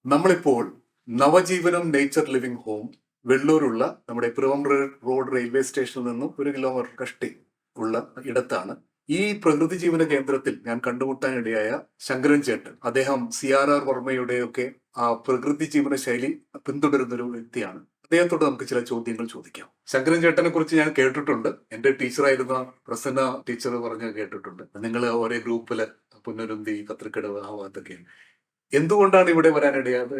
നമ്മളിപ്പോൾ Navajeevanam nature living home വെള്ളൂരുള്ള നമ്മുടെ പിറവമ്പ്ര road railway സ്റ്റേഷനിൽ നിന്നും 1 കിലോമീറ്റർ കഷ്ടി ഉള്ള ഇടത്താണ്. ഈ പ്രകൃതി ജീവന കേന്ദ്രത്തിൽ ഞാൻ കണ്ടുമുട്ടാനിടയായ ശങ്കരൻ ചേട്ടൻ, അദ്ദേഹം CRR വർമ്മയുടെയൊക്കെ ആ പ്രകൃതി ജീവന ശൈലി പിന്തുടരുന്ന ഒരു വ്യക്തിയാണ്. അദ്ദേഹത്തോട് നമുക്ക് ചില ചോദ്യങ്ങൾ ചോദിക്കാം. ശങ്കരൻ ചേട്ടനെ കുറിച്ച് ഞാൻ കേട്ടിട്ടുണ്ട്. എന്റെ ടീച്ചറായിരുന്ന പ്രസന്ന ടീച്ചർ പറഞ്ഞ് കേട്ടിട്ടുണ്ട്. നിങ്ങൾ ഒരേ ഗ്രൂപ്പില് പുനരുന്തി, കത്രിക്കടവ് ആ ഭാഗത്തൊക്കെ. എന്തുകൊണ്ടാണ് ഇവിടെ വരാനിടയായത്?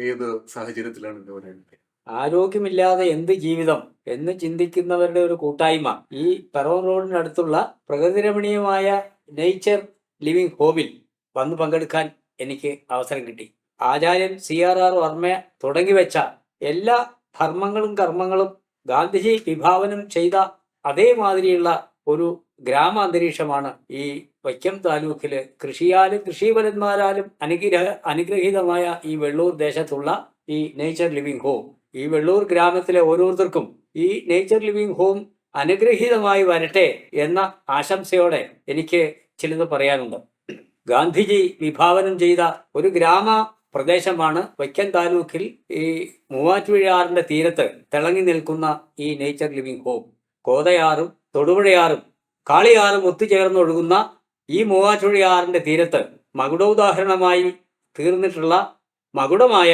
ഏത് സാഹചര്യത്തിലാണ് ഇവിടെ വരാനിടയായത്? ആരോഗ്യമില്ലാതെ എന്ത് ജീവിതം എന്ന് ചിന്തിക്കുന്നവരുടെ ഒരു കൂട്ടായ്മ ഈ പെറോൺ റോഡിനടുത്തുള്ള പ്രകൃതിരമണീയമായ നേച്ചർ ലിവിംഗ് ഹോമിൽ വന്ന് പങ്കെടുക്കാൻ എനിക്ക് അവസരം കിട്ടി. ആചാര്യൻ CRR വർമ്മ തുടങ്ങിവെച്ച എല്ലാ ധർമ്മങ്ങളും കർമ്മങ്ങളും ഗാന്ധിജി വിഭാവനം ചെയ്ത അതേമാതിരിയുള്ള ഒരു ഗ്രാമാന്തരീക്ഷമാണ് ഈ വൈക്കം താലൂക്കില് കൃഷിയാലും കൃഷിഫലന്മാരാലും അനുഗ്രഹീതമായ ഈ വെള്ളൂർ ദേശത്തുള്ള ഈ നേച്ചർ ലിവിംഗ് ഹോം. ഈ വെള്ളൂർ ഗ്രാമത്തിലെ ഓരോരുത്തർക്കും ഈ നേച്ചർ ലിവിംഗ് ഹോം അനുഗ്രഹീതമായി വരട്ടെ എന്ന ആശംസയോടെ എനിക്ക് ചിലത് പറയാനുണ്ട്. ഗാന്ധിജി വിഭാവനം ചെയ്ത ഒരു ഗ്രാമ പ്രദേശമാണ് വൈക്കം താലൂക്കിൽ ഈ മൂവാറ്റുപുഴയാറിന്റെ തീരത്ത് തിളങ്ങി നിൽക്കുന്ന ഈ നേച്ചർ ലിവിംഗ് ഹോം. കോതയാറും തൊടുപുഴയാറും കാളിയാറും ഒത്തുചേർന്നൊഴുകുന്ന ഈ മൂവാറ്റുപുഴയാറിന്റെ തീരത്ത് മകുടോദാഹരണമായി തീർന്നിട്ടുള്ള മകുടമായ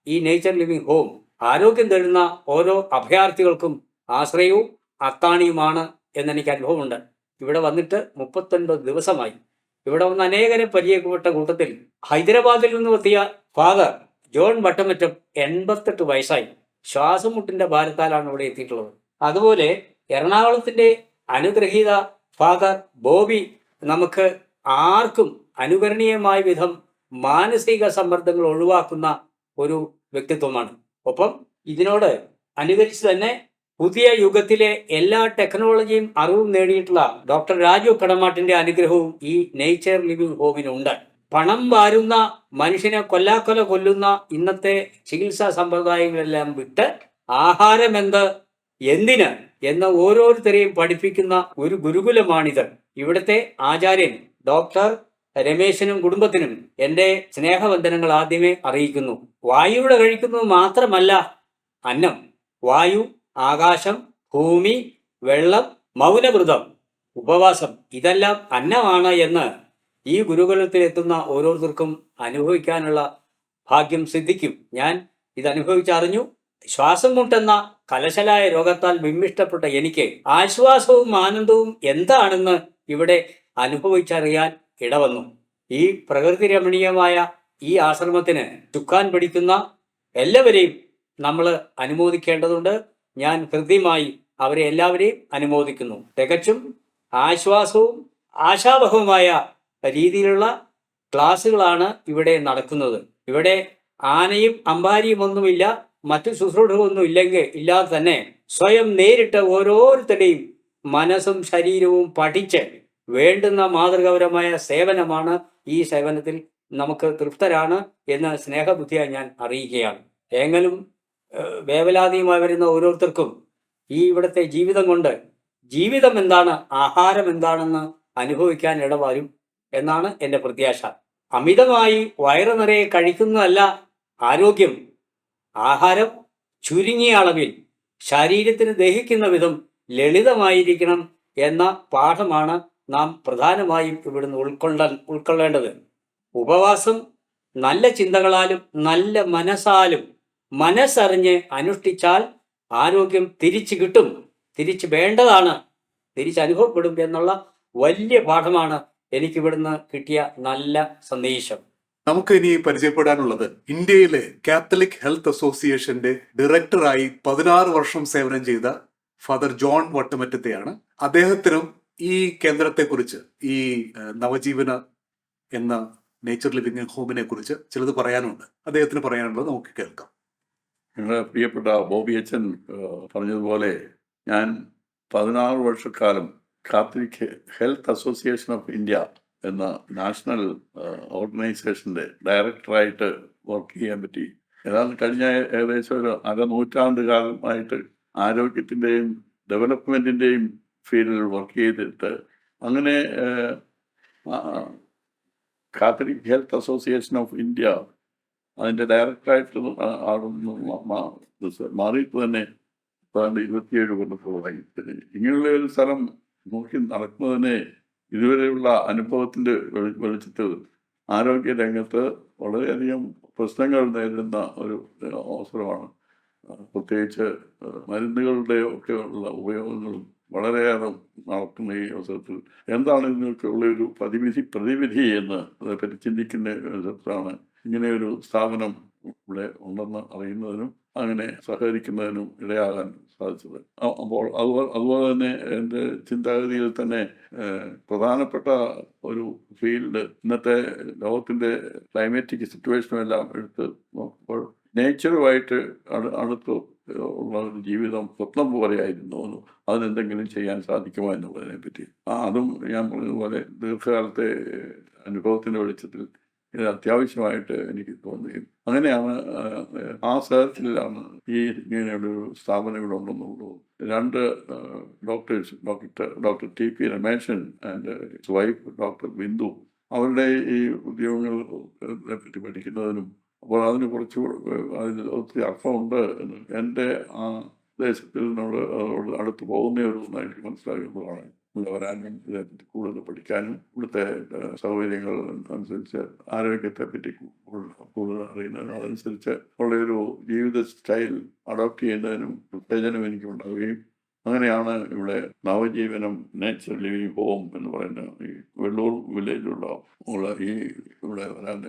ഈ നേച്ചർ ലിവിംഗ് ഹോം ആരോഗ്യം തരുന്ന ഓരോ അഭയാർത്ഥികൾക്കും ആശ്രയവും അത്താണിയുമാണ് എന്നെനിക്ക് അനുഭവമുണ്ട്. ഇവിടെ വന്നിട്ട് 39 ദിവസമായി. ഇവിടെ വന്ന് അനേകരെ പരിചയപ്പെട്ട കൂട്ടത്തിൽ ഹൈദരാബാദിൽ നിന്നും എത്തിയ ഫാദർ ജോൺ വട്ടമറ്റം 88 വയസ്സായി. ശ്വാസം മുട്ടിന്റെ ഭാരത്താലാണ് ഇവിടെ എത്തിയിട്ടുള്ളത്. അതുപോലെ എറണാകുളത്തിന്റെ അനുഗ്രഹീത ഫാദർ ബോബി നമുക്ക് ആർക്കും അനുകരണീയമായ വിധം മാനസിക സമ്മർദ്ദങ്ങൾ ഒഴിവാക്കുന്ന ഒരു വ്യക്തിത്വമാണ്. ഒപ്പം ഇതിനോട് അനുകരിച്ച് തന്നെ പുതിയ യുഗത്തിലെ എല്ലാ ടെക്നോളജിയും അറിവും നേടിയിട്ടുള്ള ഡോക്ടർ രാജു കടമാട്ടിന്റെ അനുഗ്രഹവും ഈ നേച്ചർ ലിവിംഗ് ഹോമിനുണ്ട്. പണം വാരുന്ന മനുഷ്യനെ കൊല്ലുന്ന ഇന്നത്തെ ചികിത്സാ സമ്പ്രദായങ്ങളെല്ലാം വിട്ട് ആഹാരമെന്ത്, എന്തിന് എന്ന ഓരോരുത്തരെയും പഠിപ്പിക്കുന്ന ഒരു ഗുരുകുലമാണിത്. ഇവിടുത്തെ ആചാര്യൻ ഡോക്ടർ രമേശനും കുടുംബത്തിനും എൻ്റെ സ്നേഹവന്ദനങ്ങൾ ആദ്യമേ അറിയിക്കുന്നു. വായുവിടെ കഴിക്കുന്നത് മാത്രമല്ല അന്നം, വായു, ആകാശം, ഭൂമി, വെള്ളം, മൗനവ്രതം, ഉപവാസം ഇതെല്ലാം അന്നമാണ് എന്ന് ഈ ഗുരുകുലത്തിലെത്തുന്ന ഓരോരുത്തർക്കും അനുഭവിക്കാനുള്ള ഭാഗ്യം സിദ്ധിക്കും. ഞാൻ ഇത് അനുഭവിച്ചറിഞ്ഞു. ശ്വാസം മുട്ടെന്ന കലശലായ രോഗത്താൽ വിമ്മിഷ്ടപ്പെട്ട എനിക്ക് ആശ്വാസവും ആനന്ദവും എന്താണെന്ന് ഇവിടെ അനുഭവിച്ചറിയാൻ ഇടവന്നു. ഈ പ്രകൃതി രമണീയമായ ഈ ആശ്രമത്തിന് ചുക്കാൻ പിടിക്കുന്ന എല്ലാവരെയും നമ്മൾ അനുമോദിക്കേണ്ടതുണ്ട്. ഞാൻ ഹൃദ്യമായി അവരെ എല്ലാവരെയും അനുമോദിക്കുന്നു. തികച്ചും ആശ്വാസവും ആശാവഹവുമായ രീതിയിലുള്ള ക്ലാസ്സുകളാണ് ഇവിടെ നടക്കുന്നത്. ഇവിടെ ആനയും അമ്പാരിയും ഒന്നുമില്ല, മറ്റു ശുശ്രൂഷകളൊന്നും ഇല്ലാതെ തന്നെ സ്വയം നേരിട്ട് ഓരോരുത്തരുടെയും മനസ്സും ശരീരവും പഠിച്ച് വേണ്ടുന്ന മാതൃകാപരമായ സേവനമാണ്. ഈ സേവനത്തിൽ നമുക്ക് തൃപ്തരാണ് എന്ന് സ്നേഹബുദ്ധിയായി ഞാൻ അറിയിക്കുകയാണ്. എങ്കിലും വേവലാതിയുമായി വരുന്ന ഓരോരുത്തർക്കും ഈ ഇവിടുത്തെ ജീവിതം കൊണ്ട് ജീവിതം എന്താണ്, ആഹാരം എന്താണെന്ന് അനുഭവിക്കാൻ ഇടവരും എന്നാണ് എൻ്റെ പ്രത്യാശ. അമിതമായി വയറ് നിറയെ കഴിക്കുന്നതല്ല ആരോഗ്യം. ആഹാരം ചുരുങ്ങിയ അളവിൽ ശരീരത്തിന് ദഹിക്കുന്ന വിധം ലളിതമായിരിക്കണം എന്ന പാഠമാണ് നാം പ്രധാനമായും ഇവിടുന്ന് ഉൾക്കൊള്ളേണ്ടത്. ഉപവാസം നല്ല ചിന്തകളാലും നല്ല മനസ്സാലും മനസ്സറിഞ്ഞ് അനുഷ്ഠിച്ചാൽ ആരോഗ്യം തിരിച്ചു കിട്ടും, തിരിച്ചു വേണ്ടതാണ്, തിരിച്ചനുഭവപ്പെടും എന്നുള്ള വലിയ പാഠമാണ് എനിക്കിവിടുന്ന് കിട്ടിയ നല്ല സന്ദേശം. നമുക്ക് ഇനി പരിചയപ്പെടാനുള്ളത് ഇന്ത്യയിലെ കാത്തലിക് ഹെൽത്ത് അസോസിയേഷന്റെ ഡയറക്ടറായി 16 വർഷം സേവനം ചെയ്ത ഫാദർ ജോൺ വട്ടമറ്റത്തെയാണ്. അദ്ദേഹത്തിനും ഈ കേന്ദ്രത്തെക്കുറിച്ച്, ഈ നവജീവന എന്ന നേച്ചർ ലിവിംഗ് ഹോമിനെ കുറിച്ച് ചിലത് പറയാനുണ്ട്. അദ്ദേഹത്തിന് പറയാനുള്ളത് നമുക്ക് കേൾക്കാം. ഞങ്ങളുടെ പ്രിയപ്പെട്ട ബോബി അച്ഛൻ പറഞ്ഞതുപോലെ ഞാൻ 16 വർഷക്കാലം Catholic health association of India എന്ന നാഷണൽ ഓർഗനൈസേഷൻ്റെ ഡയറക്ടറായിട്ട് വർക്ക് ചെയ്യാൻ പറ്റി. ഏതാണ്ട് കഴിഞ്ഞ ഏകദേശം ഒരു അരനൂറ്റാണ്ട് കാലമായിട്ട് ആരോഗ്യത്തിൻ്റെയും ഡെവലപ്മെൻറ്റിൻ്റെയും ഫീൽഡിൽ വർക്ക് ചെയ്തിട്ട് അങ്ങനെ Catholic health association of India അതിൻ്റെ ഡയറക്ടറായിട്ട് മാറിയിട്ട് തന്നെ ഏതാണ്ട് 27 കൊല്ലത്തോളമായി. ഇങ്ങനെയുള്ള ഒരു സ്ഥലം നോക്കി നടക്കുന്നതിനെ ഇതുവരെയുള്ള അനുഭവത്തിൻ്റെ വെളിച്ചത്തിൽ ആരോഗ്യ രംഗത്ത് വളരെയധികം പ്രശ്നങ്ങൾ നേരിടുന്ന ഒരു അവസരമാണ്. പ്രത്യേകിച്ച് മരുന്നുകളുടെ ഒക്കെ ഉള്ള ഉപയോഗങ്ങളും വളരെയേറെ നടക്കുന്ന ഈ അവസരത്തിൽ എന്താണ് ഇതിനൊക്കെയുള്ള ഒരു പ്രതിവിധി എന്ന് അതേപ്പറ്റി ചിന്തിക്കുന്ന വിധത്തിലാണ് ഇങ്ങനെ ഒരു സ്ഥാപനം ഇവിടെ ഉണ്ടെന്ന് അറിയുന്നതിനും അങ്ങനെ സഹകരിക്കുന്നതിനും ഇടയാകാൻ സാധിച്ചത്. അപ്പോൾ അതുപോലെ തന്നെ എൻ്റെ ചിന്താഗതിയിൽ തന്നെ പ്രധാനപ്പെട്ട ഒരു ഫീൽഡ് ഇന്നത്തെ ലോകത്തിൻ്റെ ക്ലൈമാറ്റിക് സിറ്റുവേഷനും എല്ലാം എടുത്ത് നോക്കുമ്പോൾ നേച്ചറുമായിട്ട് അടുത്ത് ഉള്ള ഒരു ജീവിതം സ്വപ്നം പോലെയായിരുന്നു. അതിനെന്തെങ്കിലും ചെയ്യാൻ സാധിക്കുമോ എന്നുള്ളതിനെ പറ്റി അതും ഞാൻ പറഞ്ഞതുപോലെ ദീർഘകാലത്തെ അനുഭവത്തിൻ്റെ വെളിച്ചത്തിൽ ഇത് അത്യാവശ്യമായിട്ട് എനിക്ക് തോന്നുകയും അങ്ങനെയാണ് ആ സാഹചര്യത്തിലാണ് ഈ ഇങ്ങനെയുള്ളൊരു സ്ഥാപനം ഇവിടെ ഉണ്ടെന്നുള്ളൂ. 2 doctors, doctor TP Rameshan and wife doctor Bindu, അവരുടെ ഈ ഉദ്യോഗങ്ങളെ പറ്റി പഠിക്കുന്നതിനും അപ്പോൾ അതിന് കുറച്ച് അതിന് ഒത്തിരി അർത്ഥമുണ്ട് എന്ന് എൻ്റെ ആ ദേശത്തിനോട് അടുത്ത് പോകുന്ന ഒരു എനിക്ക് മനസ്സിലാകുന്നതാണ്. ഇവിടെ വരാനും ഇതേപ്പറ്റി കൂടുതൽ പഠിക്കാനും ഇവിടുത്തെ സൗകര്യങ്ങൾ അനുസരിച്ച് ആരോഗ്യത്തെ പറ്റി കൂടുതൽ അറിയുന്നതിനും അതനുസരിച്ച് ഉള്ളൊരു ജീവിത സ്റ്റൈൽ അഡോപ്റ്റ് ചെയ്യുന്നതിനും ഉത്തേജനം എനിക്കുണ്ടാവുകയും അങ്ങനെയാണ് ഇവിടെ നവജീവനം നേച്ചർ ലിവിങ് ഹോം എന്ന് പറയുന്ന ഈ വെള്ളൂർ വില്ലേജിലുള്ള ഈ ഇവിടെ വരാൻ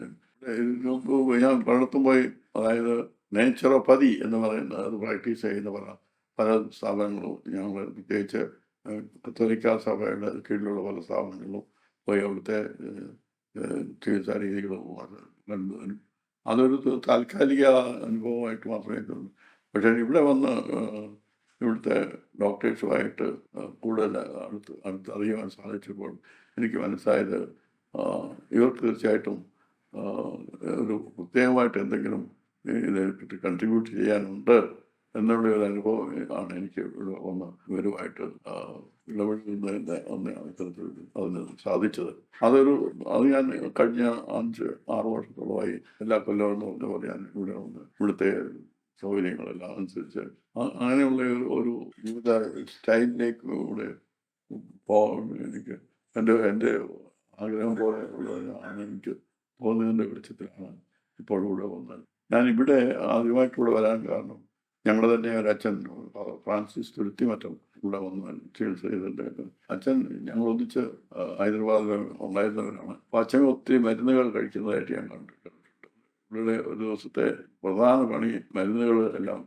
ഞാൻ പലയിടത്തും പോയി, അതായത് നേച്ചുറോപ്പതി എന്ന് പറയുന്നത് അത് പ്രാക്ടീസ് ചെയ്യുന്ന പല സ്ഥാപനങ്ങളും ഞങ്ങൾ പ്രത്യേകിച്ച് കത്തോലിക്ക സഭയുടെ കീഴിലുള്ള പല സ്ഥാപനങ്ങളിലും പോയി അവിടുത്തെ ചികിത്സാ രീതികളും കണ്ടതിനും അതൊരു താൽക്കാലിക അനുഭവമായിട്ട് മാത്രമേ തോന്നുന്നു. പക്ഷേ ഇവിടെ വന്ന് ഇവിടുത്തെ ഡോക്ടേഴ്സുമായിട്ട് കൂടുതൽ അടുത്ത് അറിയുവാൻ സാധിച്ചപ്പോൾ എനിക്ക് മനസ്സിലായത് ഇവർ തീർച്ചയായിട്ടും ഒരു പ്രത്യേകമായിട്ട് എന്തെങ്കിലും ഇതിനെപ്പറ്റി കൺട്രിബ്യൂട്ട് ചെയ്യാനുണ്ട് എന്നുള്ള ഒരു അനുഭവം ആണ് എനിക്ക് ഇവിടെ വന്ന് ഇവരുമായിട്ട് ഇടപെടുന്നതിൻ്റെ ഒന്നാണ് ഇത്തരത്തിൽ അതിന് സാധിച്ചത്. അത് ഞാൻ കഴിഞ്ഞ 5-6 വർഷത്തോളമായി എല്ലാ കൊല്ലവും എന്ന് പറഞ്ഞ പോലെ ഞാൻ ഇവിടെ വന്ന് ഇവിടുത്തെ സൗകര്യങ്ങളെല്ലാം അനുസരിച്ച് അങ്ങനെയുള്ള ഒരു ജീവിത സ്റ്റൈലിലേക്ക് ഇവിടെ പോകാൻ എനിക്ക് എൻ്റെ ആഗ്രഹം പോലെ ഉള്ളതാണ് എനിക്ക് തോന്നുന്നതിൻ്റെ വെളിച്ചത്തിലാണ് ഇപ്പോൾ ഇവിടെ വന്നത്. ഞാനിവിടെ ആദ്യമായിട്ടിവിടെ വരാൻ കാരണം ഞങ്ങൾ തന്നെ ഒരു അച്ഛൻ ഫ്രാൻസിസ് തുരുത്തിമറ്റം ഇവിടെ വന്ന് ചികിത്സ ചെയ്തിട്ടുണ്ടായിരുന്നു. അച്ഛൻ ഞങ്ങൾ ഒന്നിച്ച് ഹൈദരാബാദിൽ ഉണ്ടായിരുന്നവരാണ്. അപ്പോൾ അച്ഛൻ ഒത്തിരി മരുന്നുകൾ കഴിക്കുന്നതായിട്ട് ഞാൻ കണ്ടിട്ടുണ്ട്. ഇവിടെ ഒരു ദിവസത്തെ പ്രധാന പണി മരുന്നുകൾ എല്ലാം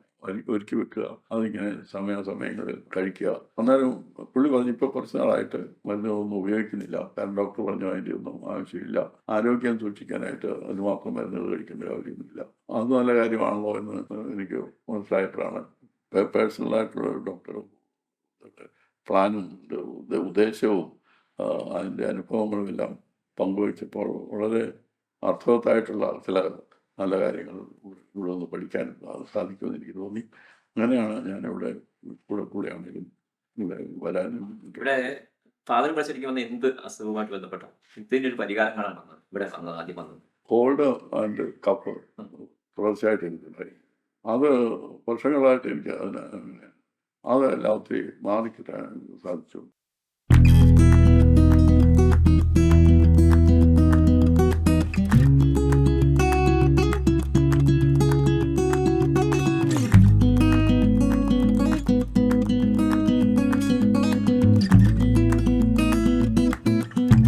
ഒരുക്കി വെക്കുക, അതിങ്ങനെ സമയാസമയങ്ങളിൽ കഴിക്കുക. അന്നേരം പുള്ളി പറഞ്ഞു ഇപ്പോൾ കുറച്ച് നാളായിട്ട് മരുന്നുകളൊന്നും ഉപയോഗിക്കുന്നില്ല, കാരണം ഡോക്ടർ പറഞ്ഞു അതിൻ്റെ ഒന്നും ആവശ്യമില്ല, ആരോഗ്യം സൂക്ഷിക്കാനായിട്ട് അതുമാത്രം മരുന്നുകൾ കഴിക്കേണ്ട കാര്യമൊന്നുമില്ല. അത് നല്ല കാര്യമാണല്ലോ എന്ന് എനിക്ക് മനസ്സിലായപ്പോഴാണ് പേഴ്സണലായിട്ടുള്ള ഡോക്ടറും പ്ലാനും ഉദ്ദേശവും അതിൻ്റെ അനുഭവങ്ങളും എല്ലാം പങ്കുവച്ചപ്പോൾ വളരെ അർത്ഥവത്തായിട്ടുള്ള ചില നല്ല കാര്യങ്ങൾ ഇവിടെ നിന്ന് പഠിക്കാൻ സാധിക്കുമെന്ന് എനിക്ക് തോന്നി. അങ്ങനെയാണ് ഞാൻ ഇവിടെ കൂടെ ആണെങ്കിലും ഇവിടെ വരാനും. ഇവിടെ ഫാദർ പഠിച്ചിരിക്കും വന്ന എന്ത് അസുഖവുമായിട്ട് ബന്ധപ്പെട്ട ഇതിൻ്റെ ഒരു പരിഹാരങ്ങളാണ് വന്നത് ഇവിടെ ആദ്യം വന്നത്? കോൾഡ് ആൻഡ് കഫ് തുടർച്ചയായിട്ട് എനിക്കുണ്ടായി. അത് വർഷങ്ങളായിട്ട് എനിക്ക് അതെല്ലാം ഒത്തിരി മാറിക്കിട്ടാൻ സാധിച്ചു.